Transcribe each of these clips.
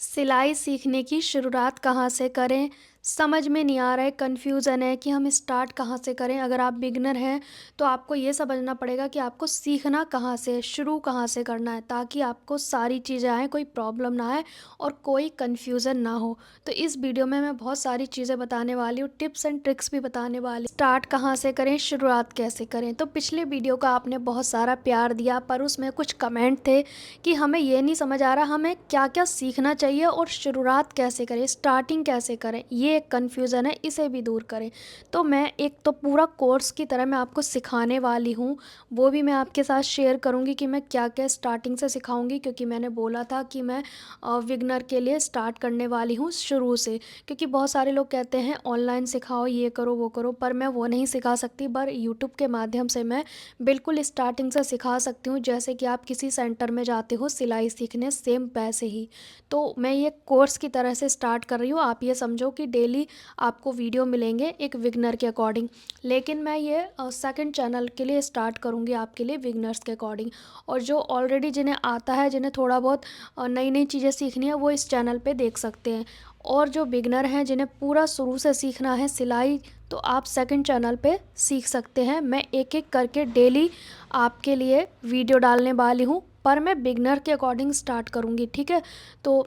सिलाई सीखने की शुरुआत कहाँ से करें? समझ में नहीं आ रहा है, कन्फ्यूज़न है कि हम स्टार्ट कहाँ से करें। अगर आप बिगिनर हैं, तो आपको ये समझना पड़ेगा कि आपको सीखना कहाँ से है, शुरू कहाँ से करना है, ताकि आपको सारी चीज़ें आएँ, कोई प्रॉब्लम ना आए और कोई कन्फ्यूज़न ना हो। तो इस वीडियो में मैं बहुत सारी चीज़ें बताने वाली हूँ, टिप्स एंड ट्रिक्स भी बताने वाली हूँ। स्टार्ट कहाँ से करें, शुरुआत कैसे करें। तो पिछले वीडियो का आपने बहुत सारा प्यार दिया, पर उसमें कुछ कमेंट थे कि हमें ये नहीं समझ आ रहा हमें क्या-क्या सीखना चाहिए और शुरुआत कैसे करें, स्टार्टिंग कैसे करें, ये एक कन्फ्यूज़न है, इसे भी दूर करें। तो मैं एक तो पूरा कोर्स की तरह मैं आपको सिखाने वाली हूँ, वो भी मैं आपके साथ शेयर करूँगी कि मैं क्या-क्या स्टार्टिंग से सिखाऊँगी, क्योंकि मैंने बोला था कि मैं बिगिनर के लिए स्टार्ट करने वाली हूँ शुरू से। क्योंकि बहुत सारे लोग कहते हैं ऑनलाइन सिखाओ, ये करो, वो करो, पर मैं वो नहीं सिखा सकती, पर यूट्यूब के माध्यम से मैं बिल्कुल स्टार्टिंग से सिखा सकती हूँ, जैसे कि आप किसी सेंटर में जाते हो सिलाई सीखने सेम पैसे ही। तो मैं ये कोर्स की तरह से स्टार्ट कर रही हूँ, आप ये समझो कि डेली आपको वीडियो मिलेंगे एक बिगनर के अकॉर्डिंग। लेकिन मैं ये सेकंड चैनल के लिए स्टार्ट करूँगी आपके लिए बिगनर्स के अकॉर्डिंग। और जो ऑलरेडी जिन्हें आता है, जिन्हें थोड़ा बहुत नई नई चीज़ें सीखनी है, वो इस चैनल पे देख सकते हैं। और जो बिगनर हैं, जिन्हें पूरा शुरू से सीखना है सिलाई, तो आप सेकंड चैनल पे सीख सकते हैं। मैं एक एक करके डेली आपके लिए वीडियो डालने वाली हूँ, पर मैं बिगनर के अकॉर्डिंग स्टार्ट करूँगी, ठीक है? तो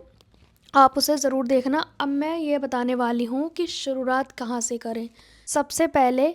आप उसे ज़रूर देखना। अब मैं ये बताने वाली हूँ कि शुरुआत कहाँ से करें। सबसे पहले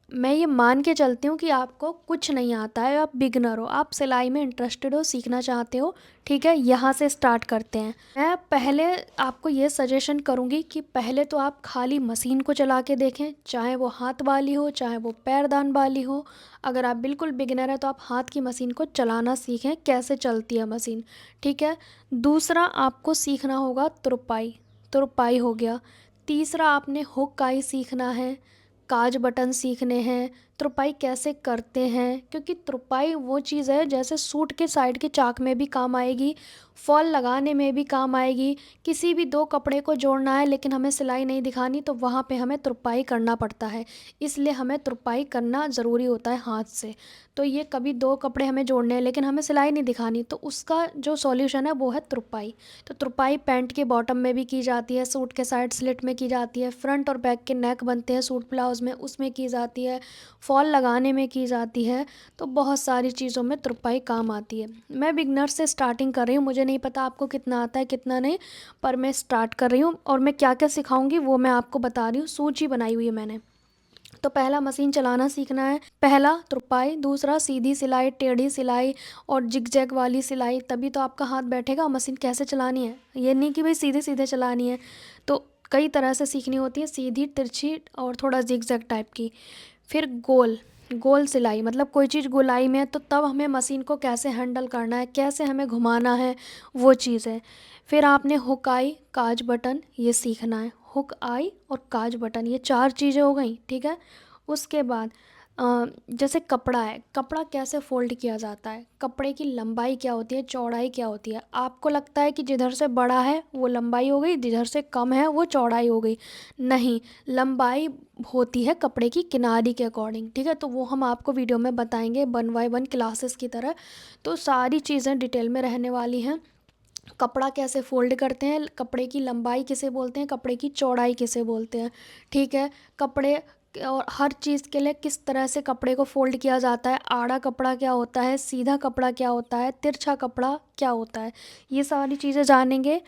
मैं ये मान के चलती हूँ कि आपको कुछ नहीं आता है, आप बिगिनर हो, आप सिलाई में इंटरेस्टेड हो, सीखना चाहते हो, ठीक है? यहाँ से स्टार्ट करते हैं। मैं पहले आपको ये सजेशन करूँगी कि पहले तो आप खाली मशीन को चला के देखें, चाहे वो हाथ वाली हो, चाहे वो पैरदान वाली हो। अगर आप बिल्कुल बिगिनर हैं, तो आप हाथ की मशीन को चलाना सीखें, कैसे चलती है मशीन, ठीक है? दूसरा आपको सीखना होगा तुरपाई, तुरपाई हो गया। तीसरा आपने हुक्काई सीखना है, काज बटन सीखने हैं, तुरपाई कैसे करते हैं, क्योंकि तुरपाई वो चीज़ है जैसे सूट के साइड के चाक में भी काम आएगी, फॉल लगाने में भी काम आएगी। किसी भी दो कपड़े को जोड़ना है लेकिन हमें सिलाई नहीं दिखानी, तो वहाँ पे हमें तुरपाई करना पड़ता है, इसलिए हमें तुरपाई करना ज़रूरी होता है हाथ से। तो ये कभी दो कपड़े हमें जोड़ने हैं लेकिन हमें सिलाई नहीं दिखानी, तो उसका जो सॉल्यूशन है वो है तुरपाई। तो तुरपाई पैंट के बॉटम में भी की जाती है, सूट के साइड स्लिट में की जाती है, फ्रंट और बैक के नेक बनते हैं सूट ब्लाउज़ में, उसमें की जाती है, फॉल लगाने में की जाती है। तो बहुत सारी चीज़ों में तुरपाई काम आती है। मैं बिगनर से स्टार्टिंग कर रही हूँ, मुझे नहीं पता आपको कितना आता है कितना नहीं, पर मैं स्टार्ट कर रही हूँ और मैं क्या क्या सिखाऊंगी वो मैं आपको बता रही हूँ, सूची बनाई हुई है मैंने। तो पहला मशीन चलाना सीखना है, पहला तुरपाई, दूसरा सीधी सिलाई, टेढ़ी सिलाई और जिगजैग वाली सिलाई, तभी तो आपका हाथ बैठेगा। मशीन कैसे चलानी है, ये नहीं कि भाई सीधे सीधे चलानी है, तो कई तरह से सीखनी होती है, सीधी, तिरछी और थोड़ा जिगजैग टाइप की। फिर गोल, गोल सिलाई, मतलब कोई चीज़ गोलाई में है तो तब हमें मशीन को कैसे हैंडल करना है, कैसे हमें घुमाना है, वो चीज़ है। फिर आपने हुक आई, काज बटन, ये सीखना है। हुक आई और काज बटन, ये चार चीज़ें हो गई, ठीक है? उसके बाद जैसे कपड़ा है, कपड़ा कैसे फ़ोल्ड किया जाता है, कपड़े की लंबाई क्या होती है, चौड़ाई क्या होती है। आपको लगता है कि जिधर से बड़ा है वो लंबाई हो गई, जिधर से कम है वो चौड़ाई हो गई। नहीं, लंबाई होती है कपड़े की किनारी के अकॉर्डिंग, ठीक है? तो वो हम आपको वीडियो में बताएंगे 1 बाय 1 क्लासेस की तरह। तो सारी चीज़ें डिटेल में रहने वाली हैं। कपड़ा कैसे फ़ोल्ड करते हैं, कपड़े की लंबाई किसे बोलते हैं, कपड़े की चौड़ाई किसे बोलते हैं, ठीक है? कपड़े और हर चीज़ के लिए किस तरह से कपड़े को फ़ोल्ड किया जाता है, आड़ा कपड़ा क्या होता है, सीधा कपड़ा क्या होता है, तिरछा कपड़ा क्या होता है, ये सारी चीज़ें जानेंगे।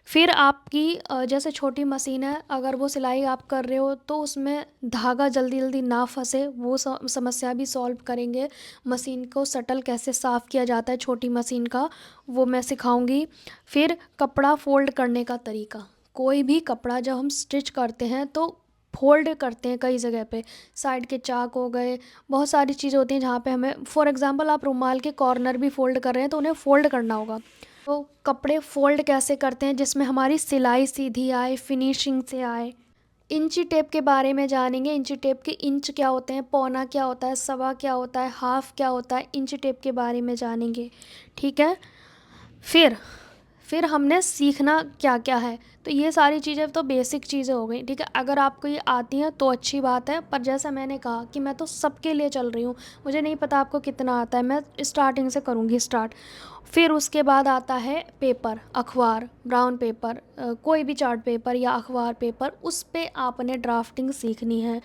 फिर आपकी जैसे छोटी मशीन है, अगर वो सिलाई आप कर रहे हो तो उसमें धागा जल्दी जल्दी ना फंसे, वो समस्या भी सॉल्व करेंगे। मशीन को शटल कैसे साफ़ किया जाता है छोटी मशीन का, वो मैं सिखाऊंगी। फिर कपड़ा फ़ोल्ड करने का तरीका, कोई भी कपड़ा जब हम स्टिच करते हैं तो फ़ोल्ड करते हैं कई जगह पे, साइड के चाक हो गए, बहुत सारी चीज़ें होती हैं जहाँ पे हमें, फॉर एग्ज़ाम्पल आप रुमाल के कॉर्नर भी फ़ोल्ड कर रहे हैं तो उन्हें फ़ोल्ड करना होगा। तो कपड़े फ़ोल्ड कैसे करते हैं जिसमें हमारी सिलाई सीधी आए, फिनिशिंग से आए। इंची टेप के बारे में जानेंगे, इंची टेप के इंच क्या होते हैं, पौना क्या होता है, सवा क्या होता है, हाफ क्या होता है, इंची टेप के बारे में जानेंगे, ठीक है? फिर फिर हमने सीखना क्या क्या है, तो ये सारी चीज़ें तो बेसिक चीज़ें हो गई, ठीक है? अगर आपको ये आती हैं तो अच्छी बात है, पर जैसा मैंने कहा कि मैं तो सबके लिए चल रही हूँ, मुझे नहीं पता आपको कितना आता है, मैं स्टार्टिंग से करूँगी स्टार्ट। फिर उसके बाद आता है पेपर, अखबार, ब्राउन पेपर, कोई भी चार्ट पेपर या अखबार पेपर, उस पे आपने ड्राफ्टिंग सीखनी है।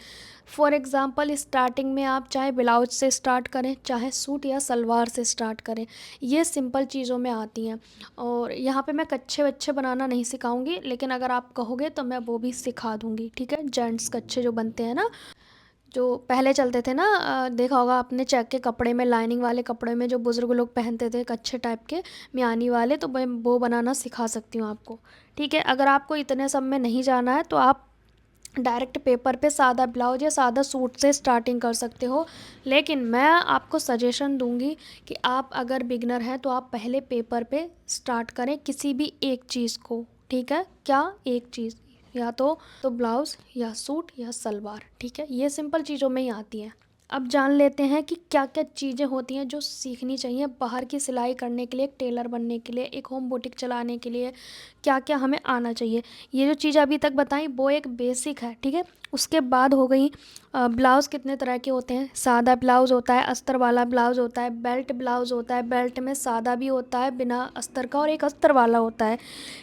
फॉर एग्ज़ाम्पल स्टार्टिंग में आप चाहे ब्लाउज से स्टार्ट करें, चाहे सूट या सलवार से स्टार्ट करें, ये सिंपल चीज़ों में आती हैं। और यहाँ पे मैं कच्छे वच्छे बनाना नहीं सिखाऊंगी, लेकिन अगर आप कहोगे तो मैं वो भी सिखा दूंगी, ठीक है। जेंट्स कच्छे जो बनते हैं ना, जो पहले चलते थे ना, देखा होगा आपने, चेक के कपड़े में, लाइनिंग वाले कपड़े में जो बुज़ुर्ग लोग पहनते थे, कच्छे टाइप के मियानी वाले, तो मैं वो बनाना सिखा सकती हूँ आपको, ठीक है। अगर आपको इतने सब में नहीं जाना है तो आप डायरेक्ट पेपर पे सादा ब्लाउज या सादा सूट से स्टार्टिंग कर सकते हो। लेकिन मैं आपको सजेशन दूंगी कि आप अगर बिगनर हैं तो आप पहले पेपर पे स्टार्ट करें किसी भी एक चीज़ को, ठीक है। क्या एक चीज़, या तो ब्लाउज़ या सूट या सलवार, ठीक है। ये सिंपल चीज़ों में ही आती हैं। अब जान लेते हैं कि क्या क्या चीज़ें होती हैं जो सीखनी चाहिए बाहर की सिलाई करने के लिए, एक टेलर बनने के लिए, एक होम बुटीक चलाने के लिए, क्या क्या हमें आना चाहिए। ये जो चीज़ अभी तक बताई वो एक बेसिक है, ठीक है। उसके बाद हो गई ब्लाउज़ कितने तरह के होते हैं। सादा ब्लाउज़ होता है, अस्तर वाला ब्लाउज़ होता है, बेल्ट ब्लाउज़ होता है, बेल्ट में सादा भी होता है बिना अस्तर का, और एक अस्तर वाला होता है।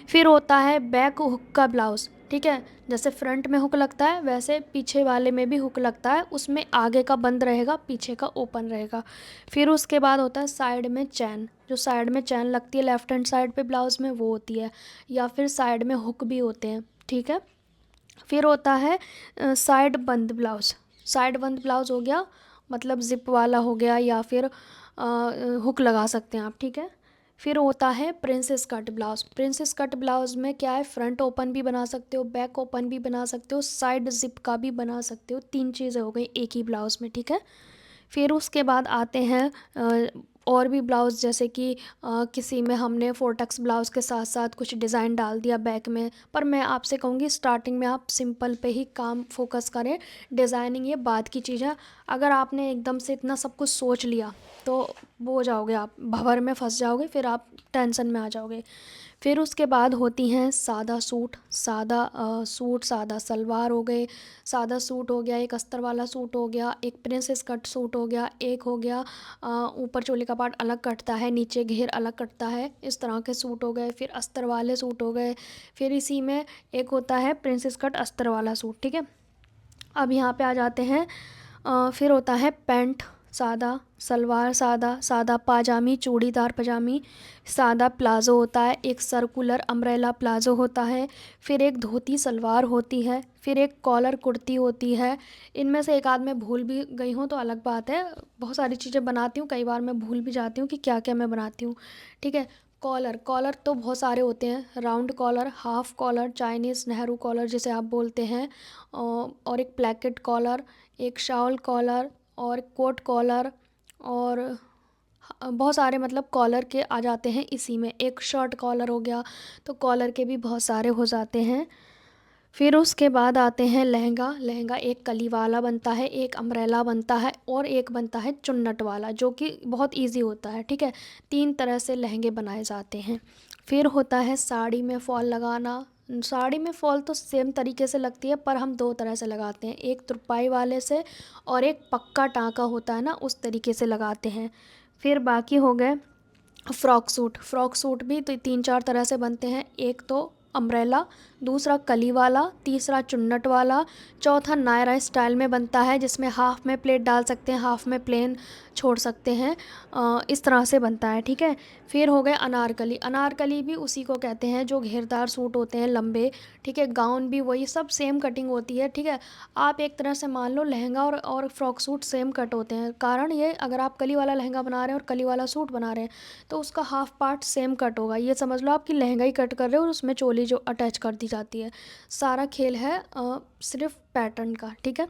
फिर होता है बैक हुक का ब्लाउज़, ठीक है। जैसे फ्रंट में हुक लगता है वैसे पीछे वाले में भी हुक लगता है, उसमें आगे का बंद रहेगा, पीछे का ओपन रहेगा। फिर उसके बाद होता है साइड में चैन, जो साइड में चैन लगती है लेफ़्ट हैंड साइड पे ब्लाउज़ में, वो होती है। या फिर साइड में हुक भी होते हैं, ठीक है। फिर होता है साइड बंद ब्लाउज़। साइड बंद ब्लाउज़ हो गया, मतलब ज़िप वाला हो गया, या फिर हुक लगा सकते हैं आप, ठीक है। फिर होता है princess cut blouse. Princess cut blouse में क्या है, फ्रंट ओपन भी बना सकते हो, बैक ओपन भी बना सकते हो, साइड ज़िप का भी बना सकते हो। 3 चीज़ें हो गई एक ही ब्लाउज़ में, ठीक है। फिर उसके बाद आते हैं और भी ब्लाउज़, जैसे कि किसी में हमने फोर्टक्स ब्लाउज़ के साथ साथ कुछ डिज़ाइन डाल दिया बैक में। पर मैं आपसे कहूँगी स्टार्टिंग में आप सिंपल पे ही काम फोकस करें, डिज़ाइनिंग ये बाद की चीज़ है। अगर आपने एकदम से इतना सब कुछ सोच लिया तो वो हो जाओगे, आप भंवर में फंस जाओगे, फिर आप टेंशन में आ जाओगे। फिर उसके बाद होती हैं सादा सूट, सादा सूट, सादा सलवार हो गए, सादा सूट हो गया, एक अस्तर वाला सूट हो गया, एक प्रिंसेस कट सूट हो गया, एक हो गया ऊपर चोली का पार्ट अलग कटता है, नीचे घेर अलग कटता है, इस तरह के सूट हो गए। फिर अस्तर वाले सूट हो गए। फिर इसी में एक होता है प्रिंसेस कट अस्तर वाला सूट, ठीक है। अब यहाँ पे आ जाते हैं फिर होता है पैंट सादा, सलवार सादा, सादा पाजामी, चूड़ीदार पजामी, सादा प्लाज़ो होता है, एक सर्कुलर अम्ब्रेला प्लाज़ो होता है, फिर एक धोती सलवार होती है, फिर एक कॉलर कुर्ती होती है। इनमें से एक आध मैं भूल भी गई हूँ तो अलग बात है, बहुत सारी चीज़ें बनाती हूँ, कई बार मैं भूल भी जाती हूँ कि क्या क्या मैं बनाती हूँ, ठीक है। कॉलर, कॉलर तो बहुत सारे होते हैं, round collar, half collar, Chinese Nehru collar जिसे आप बोलते हैं, और एक प्लैकेट कॉलर, एक शाउल कॉलर, और कोट कॉलर, और बहुत सारे मतलब कॉलर के आ जाते हैं इसी में। एक शर्ट कॉलर हो गया, तो कॉलर के भी बहुत सारे हो जाते हैं। फिर उसके बाद आते हैं लहंगा। लहंगा एक कली वाला बनता है, एक अम्ब्रेला बनता है, और एक बनता है चुन्नट वाला, जो कि बहुत इजी होता है, ठीक है। 3 तरह से लहंगे बनाए जाते हैं। फिर होता है साड़ी में फॉल लगाना। साड़ी में फॉल तो सेम तरीके से लगती है, पर हम 2 तरह से लगाते हैं, एक तुरपाई वाले से, और एक पक्का टाँका होता है ना, उस तरीके से लगाते हैं। फिर बाकी हो गए फ़्रॉक सूट। फ़्रॉक सूट भी तो 3-4 तरह से बनते हैं, एक तो अम्ब्रेला, दूसरा कली वाला, तीसरा चुन्नट वाला, चौथा नायरा स्टाइल में बनता है, जिसमें हाफ़ में प्लेट डाल सकते हैं, हाफ़ में प्लेन छोड़ सकते हैं, इस तरह से बनता है, ठीक है। फिर हो गए अनारकली। अनारकली भी उसी को कहते हैं जो घेरदार सूट होते हैं लंबे, ठीक है। गाउन भी वही, सब सेम कटिंग होती है, ठीक है। आप एक तरह से मान लो लहंगा और फ्रॉक सूट सेम कट होते हैं। कारण ये, अगर आप कली वाला लहंगा बना रहे हैं और कली वाला सूट बना रहे हैं तो उसका हाफ पार्ट सेम कट होगा। ये समझ लो आप कि लहंगा ही कट कर रहे हो और उसमें चोली जो अटैच कर दी जाती है। सारा खेल है सिर्फ पैटर्न का, ठीक है।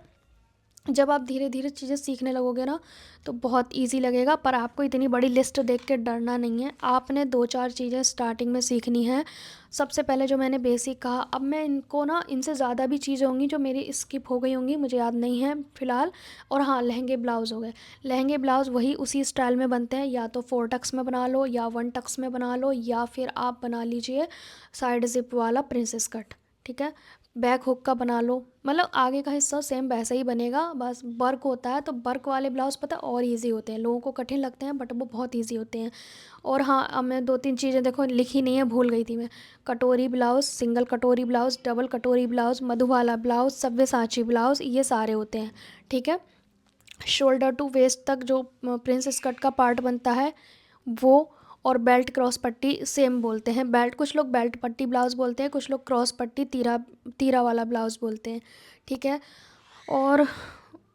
जब आप धीरे धीरे चीज़ें सीखने लगोगे ना तो बहुत इजी लगेगा, पर आपको इतनी बड़ी लिस्ट देख के डरना नहीं है। आपने 2-4 चीज़ें स्टार्टिंग में सीखनी है। सबसे पहले जो मैंने बेसिक कहा, अब मैं इनको ना, इनसे ज़्यादा भी चीज़ें होंगी जो मेरी स्किप हो गई होंगी, मुझे याद नहीं है फ़िलहाल। और हाँ, लहंगे ब्लाउज़ हो गए। लहंगे ब्लाउज़ वही उसी स्टाइल में बनते हैं, या तो 4 टक्स में बना लो, या 1 टक्स में बना लो, या फिर आप बना लीजिए साइड ज़िप वाला प्रिंसेस कट, ठीक है। बैक हुक का बना लो, मतलब आगे का हिस्सा सेम वैसा ही बनेगा, बस वर्क होता है। तो वर्क वाले ब्लाउज़ पता है और इजी होते हैं, लोगों को कठिन लगते हैं बट वो बहुत इजी होते हैं। और हाँ, अब मैं 2-3 चीज़ें देखो लिखी नहीं है, भूल गई थी मैं। कटोरी ब्लाउज़, सिंगल कटोरी ब्लाउज़, डबल कटोरी ब्लाउज़, मधुबाला ब्लाउज़, सव्यसाची ब्लाउज़, ये सारे होते हैं, ठीक है। शोल्डर टू वेस्ट तक जो प्रिंस स्कर्ट का पार्ट बनता है वो, और बेल्ट क्रॉस पट्टी सेम बोलते हैं। बेल्ट, कुछ लोग बेल्ट पट्टी ब्लाउज़ बोलते हैं, कुछ लोग क्रॉस पट्टी तीरा तीरा वाला ब्लाउज़ बोलते हैं, ठीक है। और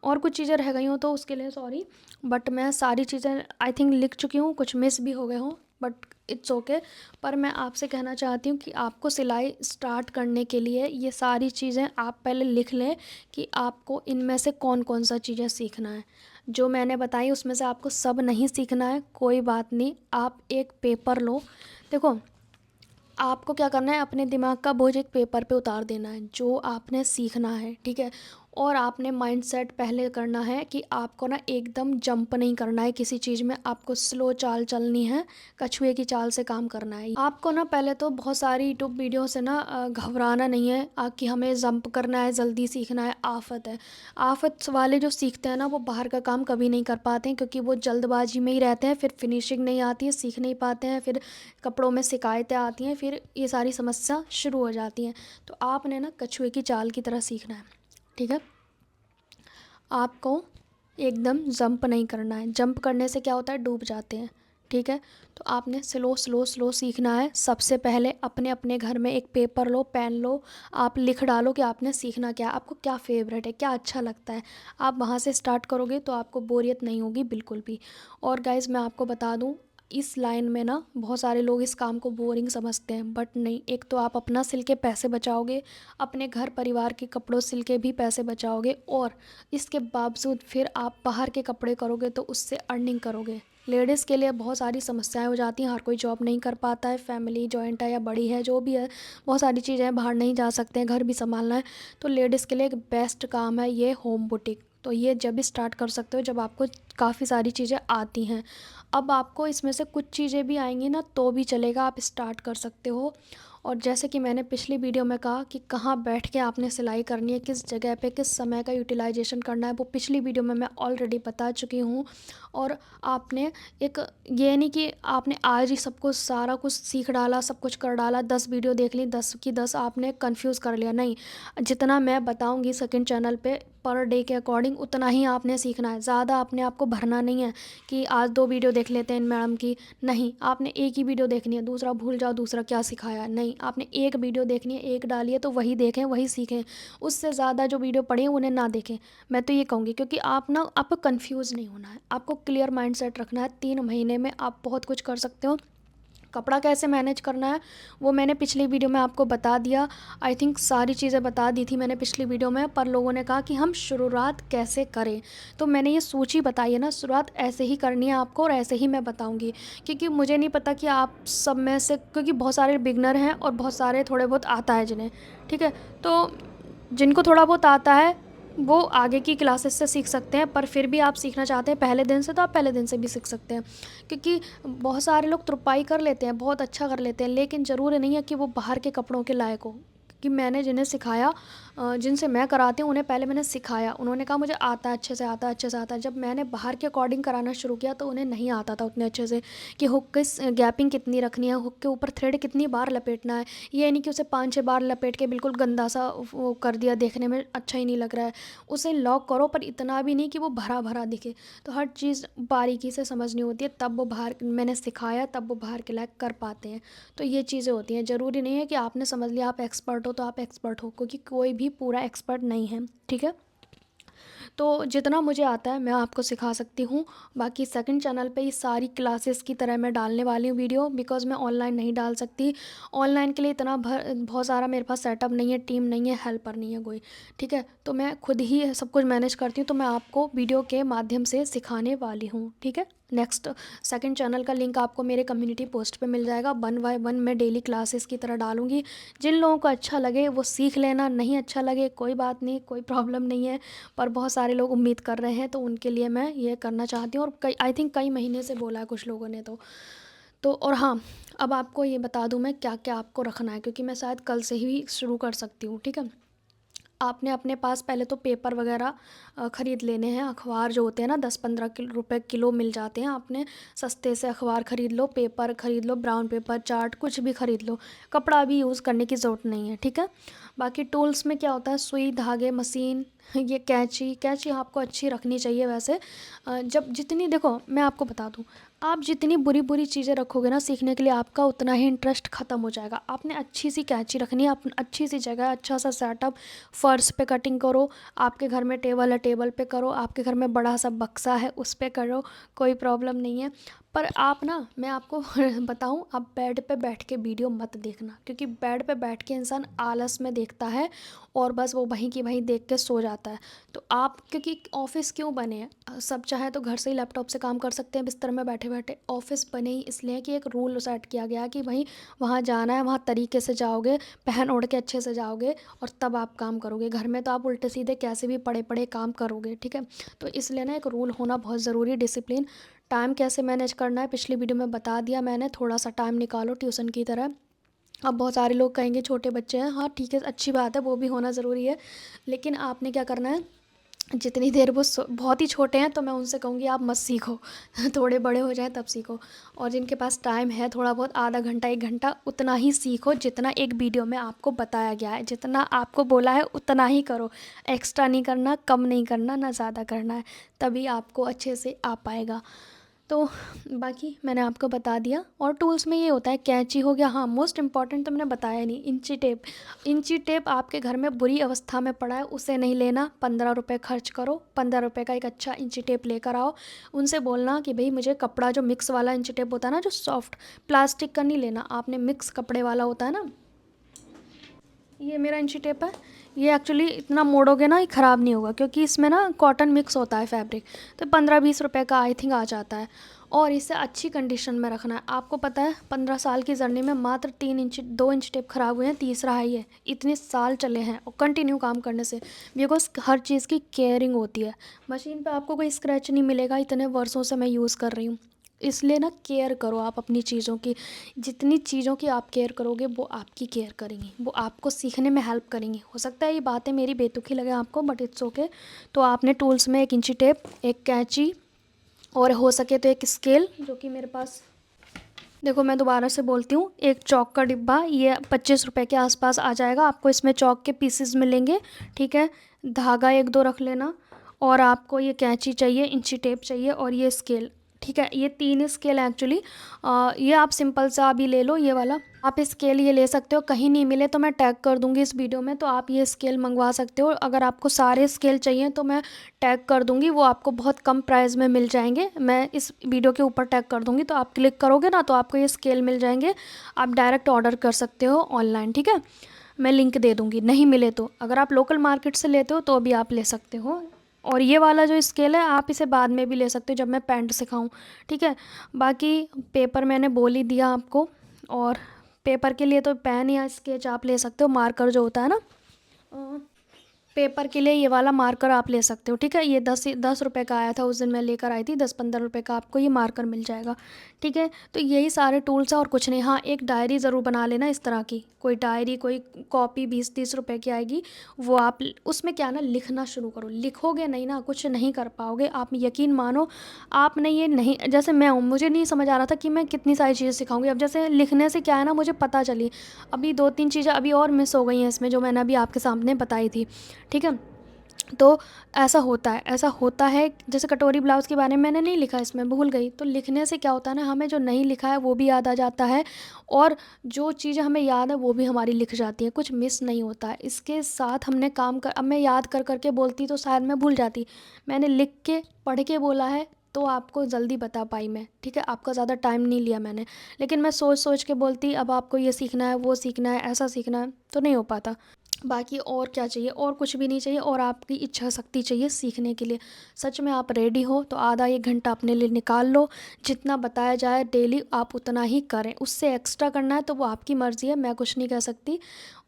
और कुछ चीज़ें रह गई हों तो उसके लिए सॉरी, बट मैं सारी चीज़ें आई थिंक लिख चुकी हूँ, कुछ मिस भी हो गए हों बट इट्स ओके। पर मैं आपसे कहना चाहती हूँ कि आपको सिलाई स्टार्ट करने के लिए ये सारी चीज़ें आप पहले लिख लें कि आपको इनमें से कौन कौन सा चीज़ें सीखना है। जो मैंने बताई उसमें से आपको सब नहीं सीखना है, कोई बात नहीं, आप एक पेपर लो। देखो, आपको क्या करना है, अपने दिमाग का बोझ एक पेपर पे उतार देना है जो आपने सीखना है, ठीक है। और आपने माइंडसेट पहले करना है कि आपको ना एकदम जंप नहीं करना है किसी चीज़ में, आपको स्लो चाल चलनी है, कछुए की चाल से काम करना है। आपको ना पहले तो बहुत सारी यूट्यूब वीडियो से ना घबराना नहीं है कि हमें जंप करना है, जल्दी सीखना है, आफत है। आफत वाले जो सीखते हैं ना वो बाहर का काम कभी नहीं कर पाते हैं, क्योंकि वो जल्दबाजी में ही रहते हैं, फिर फिनिशिंग नहीं आती है, सीख नहीं पाते हैं, फिर कपड़ों में शिकायतें आती हैं, फिर ये सारी समस्या शुरू हो जाती हैं। तो आपने ना कछुए की चाल की तरह सीखना है, ठीक है। आपको एकदम जंप नहीं करना है, जंप करने से क्या होता है, डूब जाते हैं, ठीक है। तो आपने स्लो स्लो स्लो सीखना है। सबसे पहले अपने अपने घर में एक पेपर लो, पेन लो, आप लिख डालो कि आपने सीखना क्या है, आपको क्या फेवरेट है, क्या अच्छा लगता है। आप वहाँ से स्टार्ट करोगे तो आपको बोरियत नहीं होगी बिल्कुल भी। और गाइज़ मैं आपको बता दूँ, इस लाइन में ना बहुत सारे लोग इस काम को बोरिंग समझते हैं, बट नहीं। एक तो आप अपना सिल के पैसे बचाओगे, अपने घर परिवार के कपड़ों सिल के भी पैसे बचाओगे, और इसके बावजूद फिर आप बाहर के कपड़े करोगे तो उससे अर्निंग करोगे। लेडीज़ के लिए बहुत सारी समस्याएं हो जाती हैं, हर कोई जॉब नहीं कर पाता है, फैमिली जॉइंट है या बड़ी है, जो भी है, बहुत सारी चीज़ें हैं, बाहर नहीं जा सकते हैं, घर भी संभालना है। तो लेडीज़ के लिए एक बेस्ट काम है ये होम बुटीक। तो ये जब भी स्टार्ट कर सकते हो जब आपको काफ़ी सारी चीज़ें आती हैं। अब आपको इसमें से कुछ चीज़ें भी आएंगी ना तो भी चलेगा, आप स्टार्ट कर सकते हो। और जैसे कि मैंने पिछली वीडियो में कहा कि कहाँ बैठ के आपने सिलाई करनी है, किस जगह पे किस समय का यूटिलाइजेशन करना है, वो पिछली वीडियो में मैं ऑलरेडी बता चुकी हूँ। और आपने एक, ये नहीं कि आपने आज ही सब कुछ सारा कुछ सीख डाला, सब कुछ कर डाला, 10 वीडियो देख ली, 10 की 10 आपने कंफ्यूज कर लिया, नहीं। जितना मैं बताऊँगी सेकंड चैनल पे पर डे के अकॉर्डिंग उतना ही आपने सीखना है। ज़्यादा अपने आप को भरना नहीं है कि आज 2 वीडियो देख लेते हैं इन मैडम की, नहीं। आपने एक ही वीडियो देखनी है, दूसरा भूल जाओ दूसरा क्या सिखाया, नहीं। आपने एक वीडियो देखनी है, एक डालिए तो वही देखें, वही सीखें। उससे ज़्यादा जो वीडियो पड़ी है उन्हें ना देखें, मैं तो ये कहूँगी। क्योंकि आप ना, आपको कन्फ्यूज़ नहीं होना है, आपको क्लियर माइंडसेट रखना है। 3 महीने में आप बहुत कुछ कर सकते हो। कपड़ा कैसे मैनेज करना है वो मैंने पिछली वीडियो में आपको बता दिया। आई थिंक सारी चीज़ें बता दी थी मैंने पिछली वीडियो में, पर लोगों ने कहा कि हम शुरुआत कैसे करें। तो मैंने ये सूची बताई है ना, शुरुआत ऐसे ही करनी है आपको और ऐसे ही मैं बताऊंगी। क्योंकि मुझे नहीं पता कि आप सब में से, क्योंकि बहुत सारे बिगनर हैं और बहुत सारे थोड़े बहुत आता है जिन्हें, ठीक है। तो जिनको थोड़ा बहुत आता है वो आगे की क्लासेस से सीख सकते हैं, पर फिर भी आप सीखना चाहते हैं पहले दिन से तो आप पहले दिन से भी सीख सकते हैं। क्योंकि बहुत सारे लोग तुरपाई कर लेते हैं, बहुत अच्छा कर लेते हैं, लेकिन ज़रूरी नहीं है कि वो बाहर के कपड़ों के लायक हो। कि मैंने जिन्हें सिखाया, जिनसे मैं कराती हूँ उन्हें पहले मैंने सिखाया, उन्होंने कहा मुझे आता है, अच्छे से आता है, अच्छे से आता है। जब मैंने बाहर के अकॉर्डिंग कराना शुरू किया तो उन्हें नहीं आता था उतने अच्छे से, कि हुक किस गैपिंग कितनी रखनी है, हुक के ऊपर थ्रेड कितनी बार लपेटना है। ये नहीं कि उसे 5-6 बार लपेट के बिल्कुल गंदा सा वो कर दिया, देखने में अच्छा ही नहीं लग रहा है। उसे लॉक करो पर इतना भी नहीं कि वो भरा भरा दिखे। तो हर चीज़ बारीकी से समझनी होती है, तब वो बाहर, मैंने सिखाया तब वो बाहर के लायक कर पाते हैं। तो ये चीज़ें होती हैं, ज़रूरी नहीं है कि आपने समझ लिया आप एक्सपर्ट हो तो आप एक्सपर्ट हो, क्योंकि कोई भी पूरा एक्सपर्ट नहीं है, ठीक है। तो जितना मुझे आता है मैं आपको सिखा सकती हूँ। बाकी सेकंड चैनल पे ये सारी क्लासेस की तरह मैं डालने वाली हूँ वीडियो, बिकॉज़ मैं ऑनलाइन नहीं डाल सकती। ऑनलाइन के लिए इतना बहुत सारा मेरे पास सेटअप नहीं है, टीम नहीं है, हेल्पर नहीं है कोई, ठीक है। तो मैं खुद ही सब कुछ मैनेज करती हूँ, तो मैं आपको वीडियो के माध्यम से सिखाने वाली हूँ, ठीक है। नेक्स्ट सेकंड चैनल का लिंक आपको मेरे कम्युनिटी पोस्ट पे मिल जाएगा। 1 बाय 1 मैं डेली क्लासेस की तरह डालूंगी। जिन लोगों को अच्छा लगे वो सीख लेना, नहीं अच्छा लगे कोई बात नहीं, कोई प्रॉब्लम नहीं है। पर बहुत सारे लोग उम्मीद कर रहे हैं तो उनके लिए मैं ये करना चाहती हूँ, और कई, आई थिंक कई महीने से बोला है कुछ लोगों ने तो और हाँ, अब आपको ये बता दूँ मैं क्या क्या आपको रखना है, क्योंकि मैं शायद कल से ही शुरू कर सकती हूँ, ठीक है। आपने अपने पास पहले तो पेपर वगैरह ख़रीद लेने हैं। अखबार जो होते हैं ना 10-15 रुपए किलो मिल जाते हैं। आपने सस्ते से अखबार ख़रीद लो, पेपर ख़रीद लो, ब्राउन पेपर, चार्ट, कुछ भी ख़रीद लो। कपड़ा भी यूज़ करने की ज़रूरत नहीं है, ठीक है। बाकी टूल्स में क्या होता है, सुई, धागे, मशीन, ये कैंची। कैंची आपको अच्छी रखनी चाहिए वैसे। जब जितनी देखो मैं आपको बता दूँ, आप जितनी बुरी बुरी चीज़ें रखोगे ना सीखने के लिए, आपका उतना ही इंटरेस्ट ख़त्म हो जाएगा। आपने अच्छी सी कैंची रखनी है, अच्छी सी जगह, अच्छा सा सेटअप, फ़र्श पे कटिंग करो। आपके घर में टेबल है, टेबल पे करो। आपके घर में बड़ा सा बक्सा है, उस पे करो, कोई प्रॉब्लम नहीं है। पर आप ना, मैं आपको बताऊं, आप बेड पे बैठ के वीडियो मत देखना, क्योंकि बेड पे बैठ के इंसान आलस में देखता है और बस वो वहीं की वहीं देख के सो जाता है। तो आप, क्योंकि ऑफिस क्यों बने हैं, सब चाहे तो घर से ही लैपटॉप से काम कर सकते हैं बिस्तर में बैठे बैठे। ऑफिस बने ही इसलिए कि एक रूल सेट किया गया कि भाई वहाँ जाना है, वहाँ तरीके से जाओगे, पहन ओढ़ के अच्छे से जाओगे और तब आप काम करोगे। घर में तो आप उल्टे सीधे कैसे भी पड़े पड़े काम करोगे, ठीक है। तो इसलिए ना एक रूल होना बहुत ज़रूरी, डिसिप्लिन। टाइम कैसे मैनेज करना है पिछली वीडियो में बता दिया मैंने। थोड़ा सा टाइम निकालो ट्यूशन की तरह। अब बहुत सारे लोग कहेंगे छोटे बच्चे हैं, हाँ ठीक है, अच्छी बात है, वो भी होना ज़रूरी है। लेकिन आपने क्या करना है, जितनी देर वो बहुत ही छोटे हैं तो मैं उनसे कहूँगी आप मत सीखो थोड़े बड़े हो जाएं तब सीखो। और जिनके पास टाइम है थोड़ा बहुत, आधा घंटा 1 घंटा, उतना ही सीखो जितना एक वीडियो में आपको बताया गया है। जितना आपको बोला है उतना ही करो, एक्स्ट्रा नहीं करना, कम नहीं करना, ना ज़्यादा करना है। तभी आपको अच्छे से आ पाएगा। तो बाकी मैंने आपको बता दिया। और टूल्स में ये होता है, कैंची हो गया, हाँ मोस्ट इम्पॉर्टेंट तो मैंने बताया नहीं, इंची टेप। इंची टेप आपके घर में बुरी अवस्था में पड़ा है, उसे नहीं लेना। 15 रुपये खर्च करो, 15 रुपये का एक अच्छा इंची टेप लेकर आओ। उनसे बोलना कि भाई मुझे कपड़ा, जो मिक्स वाला इंची टेप होता है ना, जो सॉफ्ट, प्लास्टिक का नहीं लेना आपने, मिक्स कपड़े वाला होता है ना। ये मेरा इंची टेप है। ये एक्चुअली इतना मोड़ोगे ना ये ख़राब नहीं होगा, क्योंकि इसमें ना कॉटन मिक्स होता है, फैब्रिक। तो 15-20 रुपए का आई थिंक आ जाता है। और इसे अच्छी कंडीशन में रखना है। आपको पता है 15 साल की जर्नी में मात्र 3 इंच 2 इंच टेप ख़राब हुए हैं, तीसरा है ये। इतने साल चले हैं और कंटिन्यू काम करने से, बिकॉज हर चीज़ की केयरिंग होती है। मशीन पे आपको कोई स्क्रैच नहीं मिलेगा, इतने वर्षों से मैं यूज़ कर रही हूँ। इसलिए ना केयर करो आप अपनी चीज़ों की। जितनी चीज़ों की आप केयर करोगे वो आपकी केयर करेंगी, वो आपको सीखने में हेल्प करेंगी। हो सकता है ये बातें मेरी बेतुकी लगे आपको, बट इट्स ओके। तो आपने टूल्स में एक इंची टेप, एक कैंची, और हो सके तो एक स्केल, जो कि मेरे पास, देखो मैं दोबारा से बोलती हूँ, एक चौक का डिब्बा, ये 25 रुपये के आसपास आ जाएगा आपको। इसमें चौक के पीसेस मिलेंगे, ठीक है। धागा 1-2 रख लेना। और आपको ये कैंची चाहिए, इंची टेप चाहिए, और ये स्केल, ठीक है। ये 3 स्केल एक्चुअली। ये आप सिंपल सा अभी ले लो, ये वाला आप स्केल ये ले सकते हो। कहीं नहीं मिले तो मैं टैग कर दूंगी इस वीडियो में, तो आप ये स्केल मंगवा सकते हो। अगर आपको सारे स्केल चाहिए तो मैं टैग कर दूंगी, वो आपको बहुत कम प्राइस में मिल जाएंगे। मैं इस वीडियो के ऊपर टैग कर दूंगी, तो आप क्लिक करोगे ना तो आपको ये स्केल मिल जाएंगे। आप डायरेक्ट ऑर्डर कर सकते हो ऑनलाइन, ठीक है। मैं लिंक दे दूंगी, नहीं मिले तो। अगर आप लोकल मार्केट से लेते हो तो भी आप ले सकते हो। और ये वाला जो स्केल है आप इसे बाद में भी ले सकते हो जब मैं पेंट सिखाऊं, ठीक है। बाकी पेपर मैंने बोल ही दिया आपको। और पेपर के लिए तो पेन या स्केच आप ले सकते हो, मार्कर जो होता है ना, पेपर के लिए ये वाला मार्कर आप ले सकते हो, ठीक है। ये 10 रुपये का आया था उस दिन, मैं लेकर आई थी। 10-15 रुपये का आपको ये मार्कर मिल जाएगा, ठीक है। तो यही सारे टूल्स हैं और कुछ नहीं। हाँ एक डायरी ज़रूर बना लेना इस तरह की, कोई डायरी, कोई कॉपी 20-30 रुपये की आएगी, वो आप उसमें क्या ना लिखना शुरू करो। लिखोगे नहीं ना कुछ नहीं कर पाओगे आप, यकीन मानो। आपने ये नहीं, जैसे मैं हूँ, मुझे नहीं समझ आ रहा था कि मैं कितनी सारी चीज़ें सिखाऊंगी। अब जैसे लिखने से क्या है ना, मुझे पता चली। अभी 2-3 चीज़ें अभी और मिस हो गई हैं इसमें, जो मैंने अभी आपके सामने बताई थी, ठीक है। तो ऐसा होता है, ऐसा होता है। जैसे कटोरी ब्लाउज़ के बारे में मैंने नहीं लिखा, इसमें भूल गई। तो लिखने से क्या होता है ना, हमें जो नहीं लिखा है वो भी याद आ जाता है, और जो चीज़ें हमें याद है वो भी हमारी लिख जाती है, कुछ मिस नहीं होता है। इसके साथ हमने काम कर, अब मैं याद कर करके बोलती तो शायद मैं भूल जाती। मैंने लिख के पढ़ के बोला है तो आपको जल्दी बता पाई मैं, ठीक है। आपका ज़्यादा टाइम नहीं लिया मैंने। लेकिन मैं सोच सोच के बोलती, अब आपको ये सीखना है, वो सीखना है, ऐसा सीखना है, तो नहीं हो पाता। बाकी और क्या चाहिए, और कुछ भी नहीं चाहिए, और आपकी इच्छा शक्ति चाहिए सीखने के लिए। सच में आप रेडी हो तो आधा 1 घंटा अपने लिए निकाल लो। जितना बताया जाए डेली आप उतना ही करें, उससे एक्स्ट्रा करना है तो वो आपकी मर्ज़ी है, मैं कुछ नहीं कह सकती।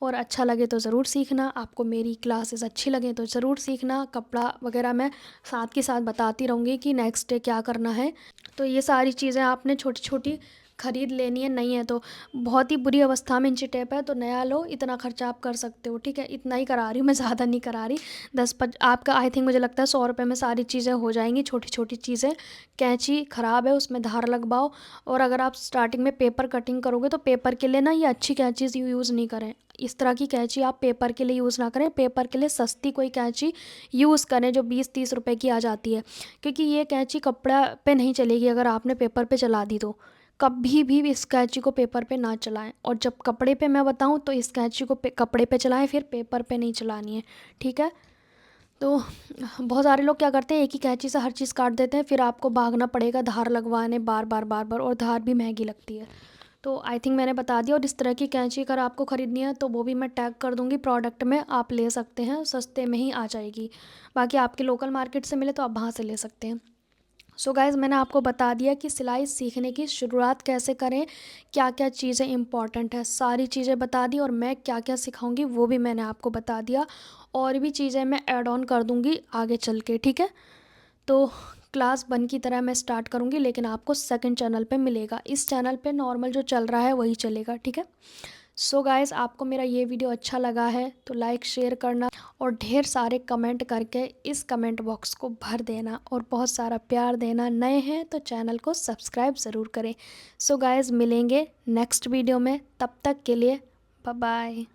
और अच्छा लगे तो ज़रूर सीखना, आपको मेरी क्लासेस अच्छी लगे तो ज़रूर सीखना। कपड़ा वगैरह मैं साथ के साथ बताती रहूँगी कि नेक्स्ट डे क्या करना है। तो ये सारी चीज़ें आपने छोटी छोटी ख़रीद लेनी है, नहीं है तो बहुत ही बुरी अवस्था में इंची टेप है तो नया लो, इतना खर्चा आप कर सकते हो, ठीक है। इतना ही करा रही हूँ मैं, ज़्यादा नहीं करा रही। 10 आपका आई थिंक मुझे लगता है 100 रुपये में सारी चीज़ें हो जाएंगी, छोटी छोटी चीज़ें। कैंची ख़राब है, उसमें धार लगवाओ। और अगर आप स्टार्टिंग में पेपर कटिंग करोगे तो पेपर के लिए ना ये अच्छी कैंची यूज़ नहीं करें। इस तरह की कैंची आप पेपर के लिए यूज़ ना करें। पेपर के लिए सस्ती कोई कैंची यूज़ करें जो 20-30 रुपए की आ जाती है, क्योंकि ये कैंची कपड़ा पे नहीं चलेगी अगर आपने पेपर पे चला दी तो। कभी भी इस कैंची को पेपर पे ना चलाएं, और जब कपड़े पे मैं बताऊं तो इस कैंची को कपड़े पे चलाएं, फिर पेपर पे नहीं चलानी है, ठीक है। तो बहुत सारे लोग क्या करते हैं, एक ही कैंची से हर चीज़ काट देते हैं, फिर आपको भागना पड़ेगा धार लगवाने बार बार बार बार, और धार भी महंगी लगती है। तो आई थिंक मैंने बता दिया। और इस तरह की कैंची अगर आपको ख़रीदनी है तो वो भी मैं टैग कर दूँगी प्रोडक्ट में, आप ले सकते हैं, सस्ते में ही आ जाएगी। बाकी आपके लोकल मार्केट से मिले तो आप वहाँ से ले सकते हैं। सो गाइज़, मैंने आपको बता दिया कि सिलाई सीखने की शुरुआत कैसे करें, क्या क्या चीज़ें इंपॉर्टेंट है, सारी चीज़ें बता दी। और मैं क्या क्या सिखाऊंगी वो भी मैंने आपको बता दिया। और भी चीज़ें मैं ऐड ऑन कर दूंगी आगे चल के, ठीक है। तो क्लास 1 की तरह मैं स्टार्ट करूंगी, लेकिन आपको सेकंड चैनल पे मिलेगा। इस चैनल पे नॉर्मल जो चल रहा है वही चलेगा, ठीक है। सो गाइस, आपको मेरा ये वीडियो अच्छा लगा है तो लाइक शेयर करना, और ढेर सारे कमेंट करके इस कमेंट बॉक्स को भर देना, और बहुत सारा प्यार देना। नए हैं तो चैनल को सब्सक्राइब ज़रूर करें। सो गाइस, मिलेंगे नेक्स्ट वीडियो में, तब तक के लिए बाय बाय।